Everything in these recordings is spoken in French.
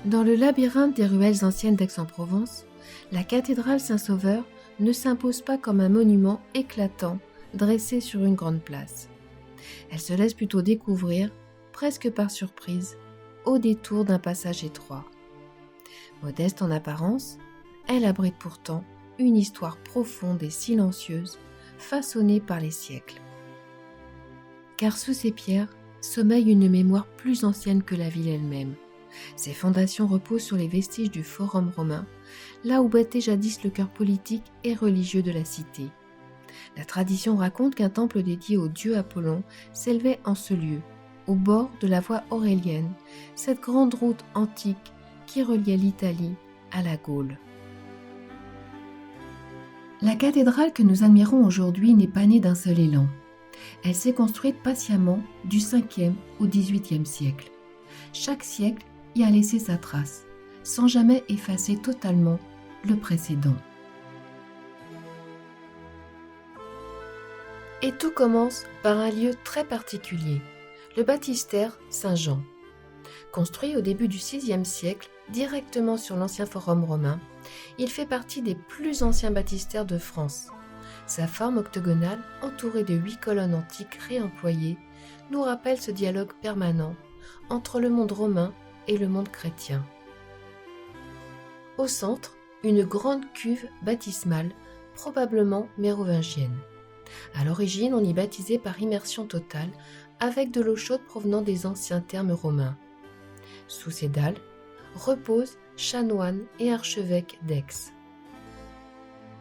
Dans le labyrinthe des ruelles anciennes d'Aix-en-Provence, la cathédrale Saint-Sauveur ne s'impose pas comme un monument éclatant dressé sur une grande place. Elle se laisse plutôt découvrir, presque par surprise, au détour d'un passage étroit. Modeste en apparence, elle abrite pourtant une histoire profonde et silencieuse, façonnée par les siècles. Car sous ces pierres sommeille une mémoire plus ancienne que la ville elle-même. Ses fondations reposent sur les vestiges du Forum romain, là où battait jadis le cœur politique et religieux de la cité. La tradition raconte qu'un temple dédié au dieu Apollon s'élevait en ce lieu, au bord de la voie aurélienne, cette grande route antique qui reliait l'Italie à la Gaule. La cathédrale que nous admirons aujourd'hui n'est pas née d'un seul élan. Elle s'est construite patiemment du 5e au 18e siècle. Chaque siècle y a laissé sa trace, sans jamais effacer totalement le précédent. Et tout commence par un lieu très particulier, le baptistère Saint-Jean. Construit au début du VIe siècle, directement sur l'ancien forum romain, il fait partie des plus anciens baptistères de France. Sa forme octogonale, entourée de 8 colonnes antiques réemployées, nous rappelle ce dialogue permanent entre le monde romain et le monde chrétien. Au centre, une grande cuve baptismale, probablement mérovingienne. À l'origine, on y baptisait par immersion totale avec de l'eau chaude provenant des anciens thermes romains. Sous ces dalles reposent chanoines et archevêques d'Aix.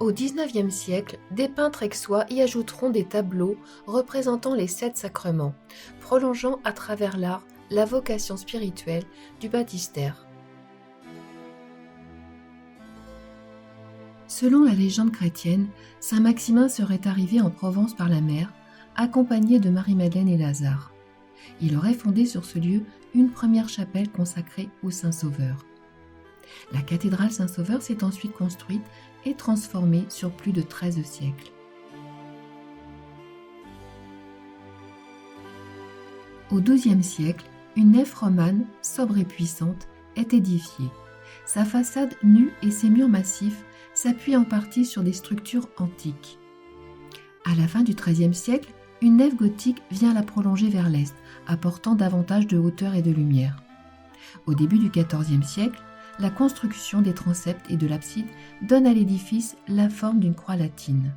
Au XIXe siècle, des peintres aixois y ajouteront des tableaux représentant les 7 sacrements, prolongeant à travers l'art la vocation spirituelle du baptistère. Selon la légende chrétienne, saint Maximin serait arrivé en Provence par la mer, accompagné de Marie-Madeleine et Lazare. Il aurait fondé sur ce lieu une première chapelle consacrée au Saint-Sauveur. La cathédrale Saint-Sauveur s'est ensuite construite et transformée sur plus de 13 siècles. Au XIIe siècle, une nef romane, sobre et puissante, est édifiée. Sa façade nue et ses murs massifs s'appuient en partie sur des structures antiques. À la fin du XIIIe siècle, une nef gothique vient la prolonger vers l'est, apportant davantage de hauteur et de lumière. Au début du XIVe siècle, la construction des transepts et de l'abside donne à l'édifice la forme d'une croix latine.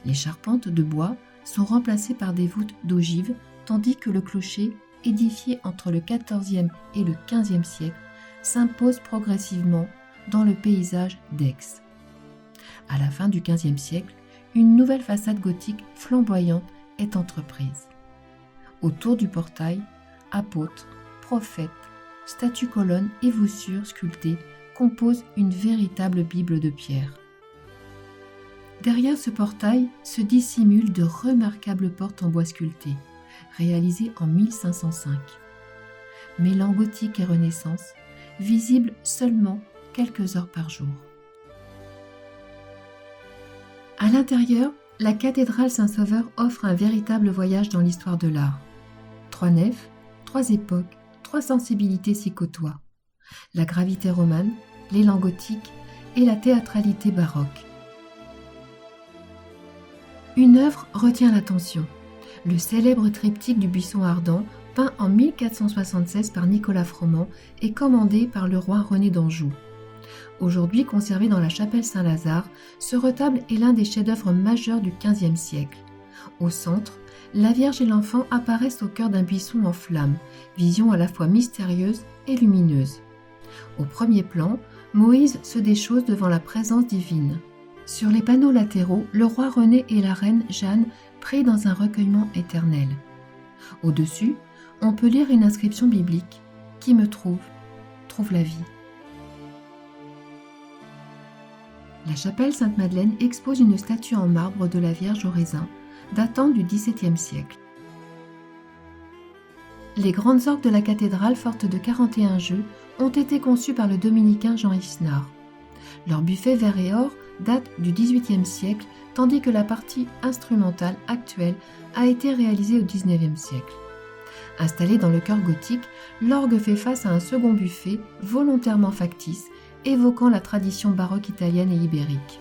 Les charpentes de bois sont remplacées par des voûtes d'ogives, tandis que le clocher, édifié entre le XIVe et le XVe siècle, s'impose progressivement dans le paysage d'Aix. À la fin du XVe siècle, une nouvelle façade gothique flamboyante est entreprise. Autour du portail, apôtres, prophètes, statues-colonnes et voussures sculptées composent une véritable Bible de pierre. Derrière ce portail se dissimulent de remarquables portes en bois sculpté, réalisées en 1505. Mêlant gothique et Renaissance, visibles seulement quelques heures par jour. À l'intérieur, la cathédrale Saint-Sauveur offre un véritable voyage dans l'histoire de l'art. 3 nefs, 3 époques, 3 sensibilités s'y côtoient. La gravité romane, l'élan gothique et la théâtralité baroque. Une œuvre retient l'attention. Le célèbre triptyque du buisson ardent, peint en 1476 par Nicolas Froment, est commandé par le roi René d'Anjou. Aujourd'hui conservé dans la chapelle Saint-Lazare, ce retable est l'un des chefs-d'œuvre majeurs du XVe siècle. Au centre, la Vierge et l'Enfant apparaissent au cœur d'un buisson en flammes, vision à la fois mystérieuse et lumineuse. Au premier plan, Moïse se déchausse devant la présence divine. Sur les panneaux latéraux, le roi René et la reine Jeanne prient dans un recueillement éternel. Au-dessus, on peut lire une inscription biblique « Qui me trouve la vie ». La chapelle Sainte-Madeleine expose une statue en marbre de la Vierge au raisin, datant du XVIIe siècle. Les grandes orgues de la cathédrale, fortes de 41 jeux, ont été conçues par le dominicain Jean Isnard. Leur buffet vert et or date du XVIIIe siècle, tandis que la partie instrumentale actuelle a été réalisée au XIXe siècle. Installé dans le chœur gothique, l'orgue fait face à un second buffet volontairement factice, évoquant la tradition baroque italienne et ibérique.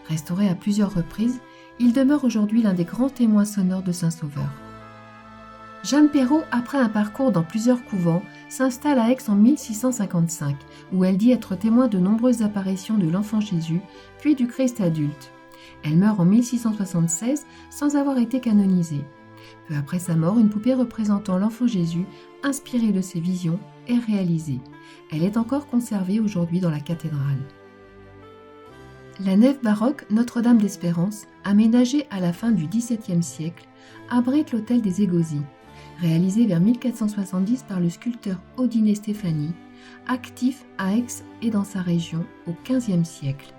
Restauré à plusieurs reprises, il demeure aujourd'hui l'un des grands témoins sonores de Saint-Sauveur. Jeanne Perrault, après un parcours dans plusieurs couvents, s'installe à Aix en 1655, où elle dit être témoin de nombreuses apparitions de l'enfant Jésus, puis du Christ adulte. Elle meurt en 1676 sans avoir été canonisée. Peu après sa mort, une poupée représentant l'enfant Jésus, inspirée de ses visions, est réalisée. Elle est encore conservée aujourd'hui dans la cathédrale. La nef baroque Notre-Dame d'Espérance, aménagée à la fin du XVIIe siècle, abrite l'hôtel des Égosy, réalisé vers 1470 par le sculpteur Odinet Stéphanie, actif à Aix et dans sa région au XVe siècle.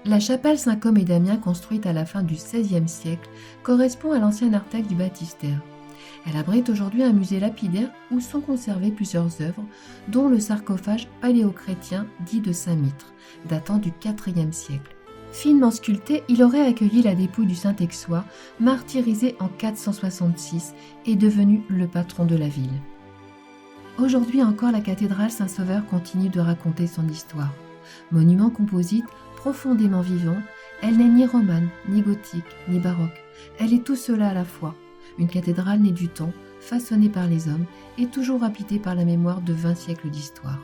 La chapelle Saint-Côme et Damien, construite à la fin du XVIe siècle, correspond à l'ancien narthex du baptistère. Elle abrite aujourd'hui un musée lapidaire où sont conservées plusieurs œuvres, dont le sarcophage paléochrétien dit de Saint-Mitre, datant du IVe siècle. Finement sculpté, il aurait accueilli la dépouille du Saint-Aixois, martyrisé en 466 et devenu le patron de la ville. Aujourd'hui encore, la cathédrale Saint-Sauveur continue de raconter son histoire. Monument composite, profondément vivant, elle n'est ni romane, ni gothique, ni baroque. Elle est tout cela à la fois. Une cathédrale née du temps, façonnée par les hommes et toujours habitée par la mémoire de 20 siècles d'histoire.